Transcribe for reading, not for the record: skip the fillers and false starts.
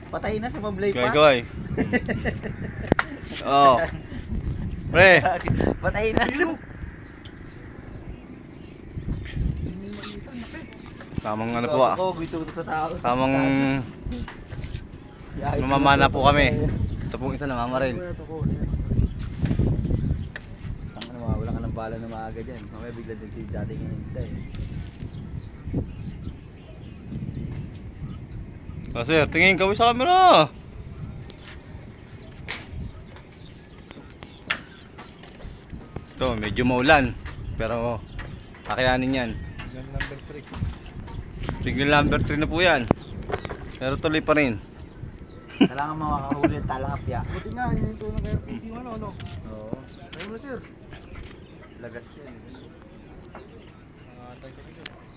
Patay na sa mablay pa. Goy. Oh. Pre. Patay na. Tamang ano po ah. Sa tao. Tamang mamamana po kami. Ito pong isa namamaril. Tanga na, wala ka ng bala na maaga dyan. Mamaya bigla din si dating hinintay. Ah, sir, tingin kami sa camera. Ito, medyo maulan. Pero, kakayanin yan. Signal number 3 na po yan. Pero tuloy pa rin. Kailangan makakahuli ng talapia. Buti nga, yung ito na kayo PC ano, ano? Oo. Ayun na sir. Lagas yan. Tagtagin.